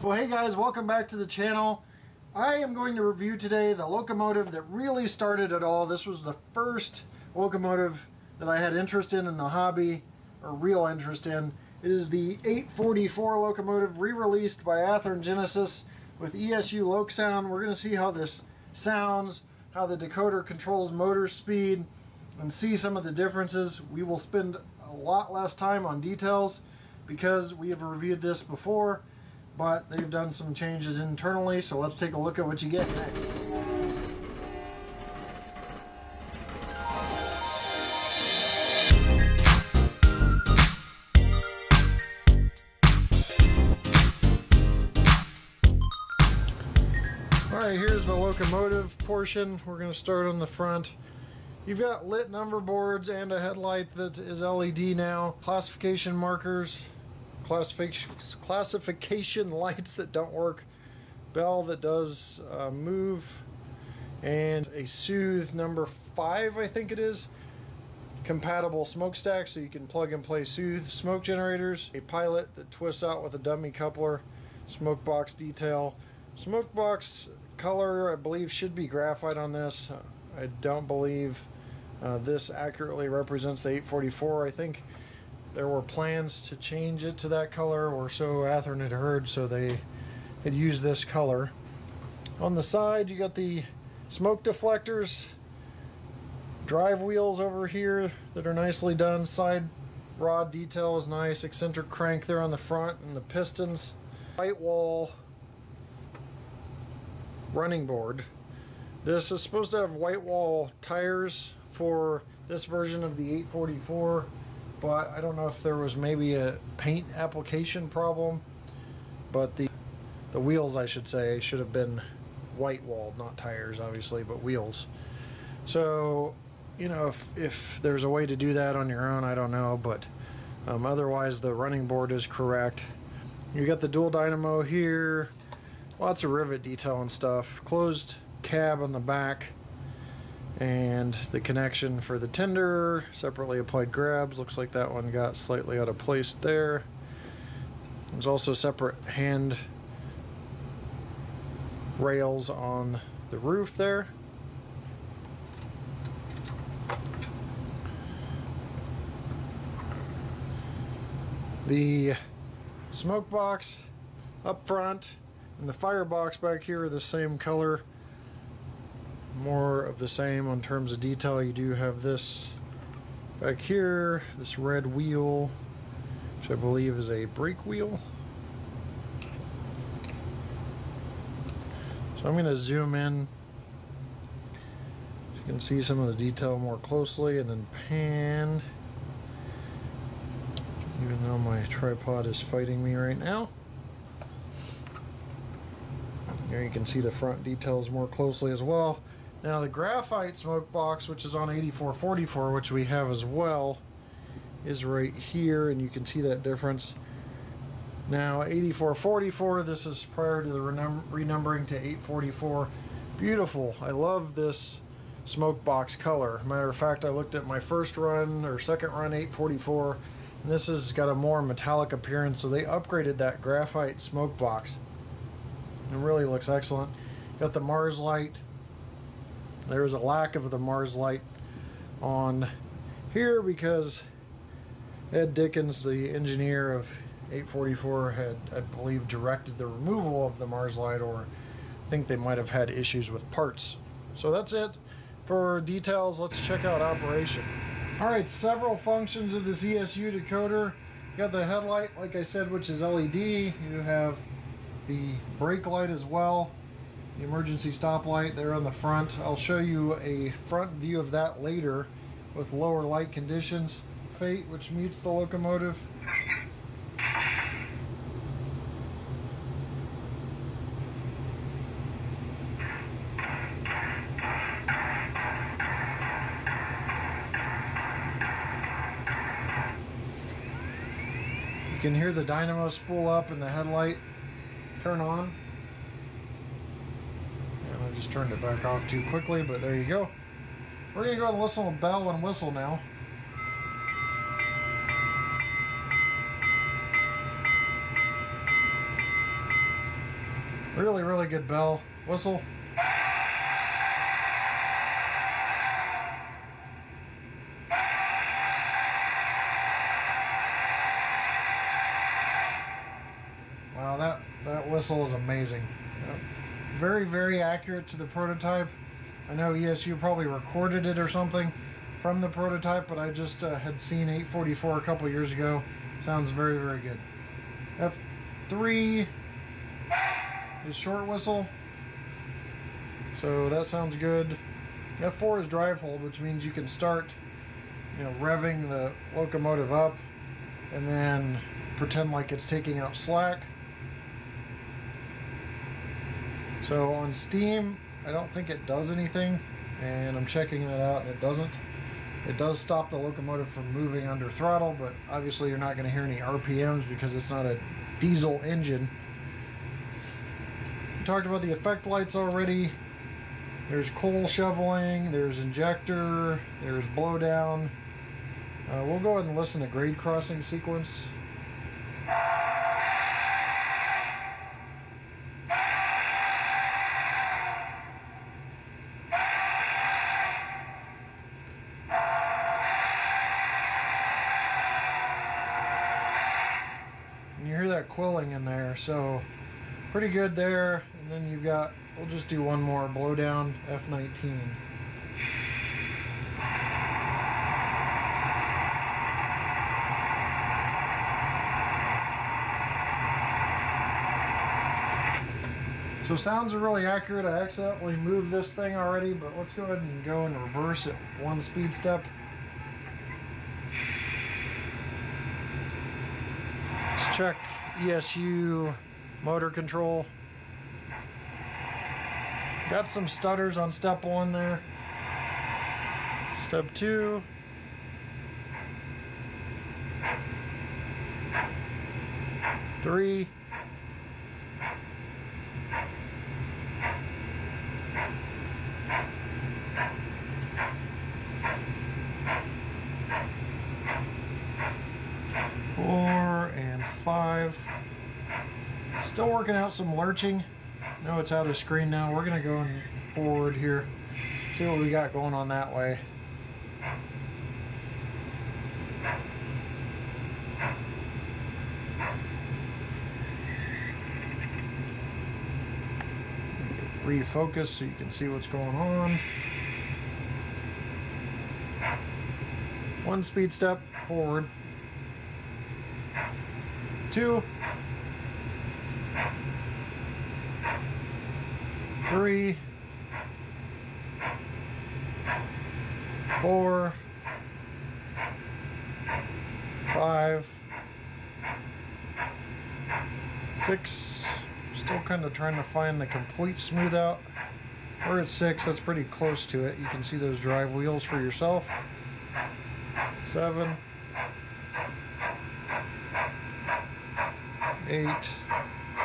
Well, hey guys, welcome back to the channel. I am going to review today the locomotive that really started it all. This was the first locomotive that I had interest in the hobby, or real interest in. It is the 844 locomotive, re-released by Athearn Genesis with ESU LOKSound. We're going to see how this sounds, how the decoder controls motor speed, and see some of the differences. We will spend a lot less time on details because we have reviewed this before, but they've done some changes internally, so let's take a look at what you get next. Alright, here's the locomotive portion. We're going to start on the front. You've got lit number boards and a headlight that is LED now, classification markers, classification lights that don't work, bell that does move, and a Soothe number 5, I think it is, compatible smokestack so you can plug and play Soothe smoke generators, a pilot that twists out with a dummy coupler, smoke box detail. Smoke box color, I believe, should be graphite on this. I don't believe this accurately represents the 844. I think there were plans to change it to that color, or so Athearn had heard, so they had used this color. On the side, you got the smoke deflectors, drive wheels over here that are nicely done. Side rod detail is nice, eccentric crank there on the front, and the pistons. White wall running board. This is supposed to have white wall tires for this version of the 844, but I don't know if there was maybe a paint application problem, but the wheels, I should say, should have been white walled, not tires obviously, but wheels. So, you know, if there's a way to do that on your own, I don't know, but otherwise the running board is correct. You got the dual dynamo here, lots of rivet detail and stuff, closed cab on the back, and the connection for the tender, separately applied grabs. Looks like that one got slightly out of place there. There's also separate hand rails on the roof there. The smoke box up front and the firebox back here are the same color. More of the same on terms of detail. You do have this back here, this red wheel, which I believe is a brake wheel. So I'm going to zoom in so you can see some of the detail more closely, and then pan, even though my tripod is fighting me right now. Here you can see the front details more closely as well. Now the graphite smoke box, which is on 8444, which we have as well, is right here, and you can see that difference. Now 8444, this is prior to the renumbering to 844. Beautiful. I love this smoke box color. Matter of fact, I looked at my first run or second run 844, and this has got a more metallic appearance, so they upgraded that graphite smoke box. It really looks excellent. Got the Mars light. There's a lack of the Mars light on here because Ed Dickens, the engineer of 844, had, I believe, directed the removal of the Mars light, or I think they might have had issues with parts. So that's it for details. Let's check out operation. Alright, several functions of this ESU decoder. You got the headlight, like I said, which is LED. You have the brake light as well, the emergency stop light there on the front. I'll show you a front view of that later with lower light conditions. Fate, which mutes the locomotive. You can hear the dynamo spool up and the headlight turn on. And I just turned it back off too quickly, but there you go. We're going to go and listen to bell and whistle now. Really, really good bell. Whistle. Wow, that whistle is amazing. Very, very accurate to the prototype. I know ESU probably recorded it or something from the prototype, but I just had seen 844 a couple years ago. Sounds very, very good. F3 is short whistle, so that sounds good. F4 is drive hold, which means you can start, revving the locomotive up and then pretend like it's taking out slack. So on steam, I don't think it does anything, and I'm checking that out and it doesn't. It does stop the locomotive from moving under throttle, but obviously you're not going to hear any RPMs because it's not a diesel engine. We talked about the effect lights already. There's coal shoveling, there's injector, there's blowdown. We'll go ahead and listen to grade crossing sequence. Quilling in there, so pretty good there. And then you've got, we'll just do one more blowdown, F19. So sounds are really accurate. I accidentally moved this thing already, but let's go ahead and go in reverse at 1 speed step. Let's check ESU motor control. Got some stutters on step 1 there. Step 2. Three. Four and 5. Still working out some lurching. No, it's out of screen now. We're going to go forward here. See what we got going on that way. Refocus so you can see what's going on. 1 speed step forward. 2. 3. 4. 5. 6. Still kind of trying to find the complete smooth out. We're at 6. That's pretty close to it. You can see those drive wheels for yourself. 7. 8.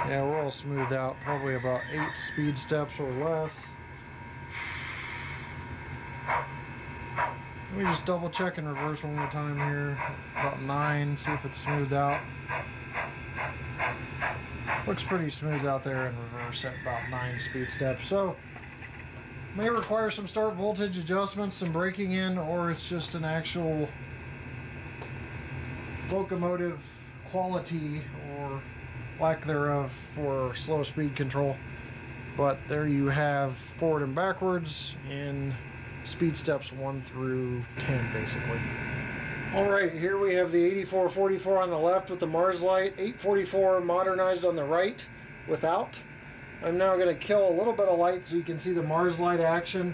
Yeah, we're all smoothed out. Probably about 8 speed steps or less. Let me just double check and reverse one more time here. About 9. See if it's smoothed out. Looks pretty smooth out there in reverse at about 9 speed steps. So, may require some start voltage adjustments, some braking in, or it's just an actual locomotive quality or lack thereof for slow speed control. But there you have forward and backwards in speed steps 1 through 10 basically. Alright, here we have the 8444 on the left with the Mars light, 844 modernized on the right without. I'm now going to kill a little bit of light so you can see the Mars light action.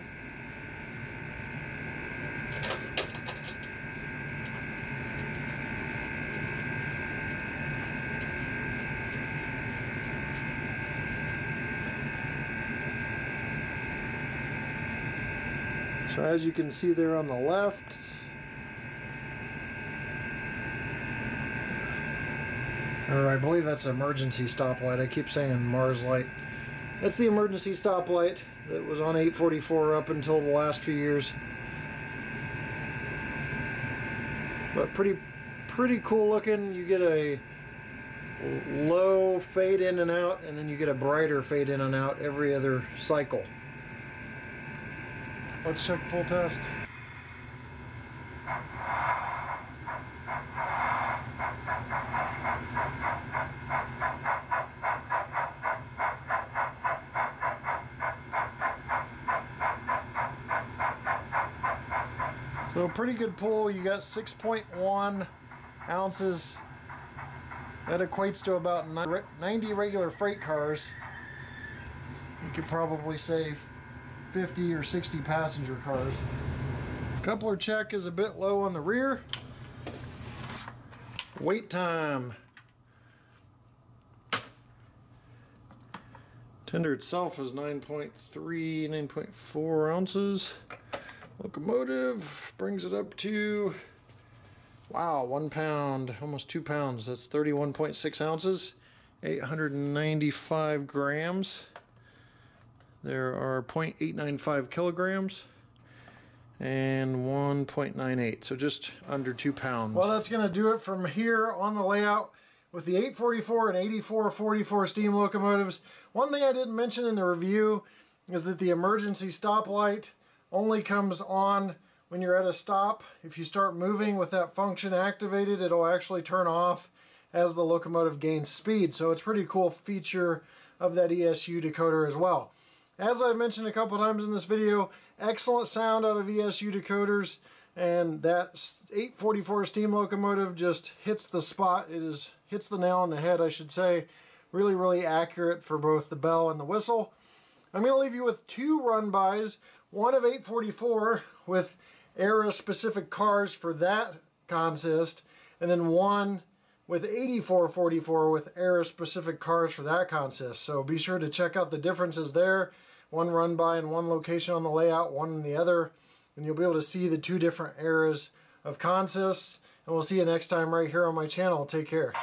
So as you can see there on the left, or I believe that's emergency stoplight. I keep saying Mars light. That's the emergency stoplight that was on 844 up until the last few years. But pretty cool looking. You get a low fade in and out, and then you get a brighter fade in and out every other cycle. Let's check pull test. So pretty good pull. You got 6.1 ounces. That equates to about 90 regular freight cars. You could probably say 50 or 60 passenger cars. Coupler check is a bit low on the rear. Wait time. Tender itself is 9.3, 9.4 ounces. Locomotive brings it up to, wow, 1 pound, almost 2 pounds. That's 31.6 ounces, 895 grams. There are 0.895 kilograms and 1.98, so just under 2 pounds. Well, that's going to do it from here on the layout with the 844 and 8444 steam locomotives. One thing I didn't mention in the review is that the emergency stoplight only comes on when you're at a stop. If you start moving with that function activated, it'll actually turn off as the locomotive gains speed. So it's a pretty cool feature of that ESU decoder as well. As I've mentioned a couple times in this video, excellent sound out of ESU decoders, and that 844 steam locomotive just hits the spot. It hits the nail on the head, I should say. Really, really accurate for both the bell and the whistle. I'm going to leave you with two run-bys. One of 844 with era-specific cars for that consist, and then one with 8444 with era-specific cars for that consist. So be sure to check out the differences there. One run-by in one location on the layout, one in the other, and you'll be able to see the two different eras of consists. And we'll see you next time right here on my channel. Take care.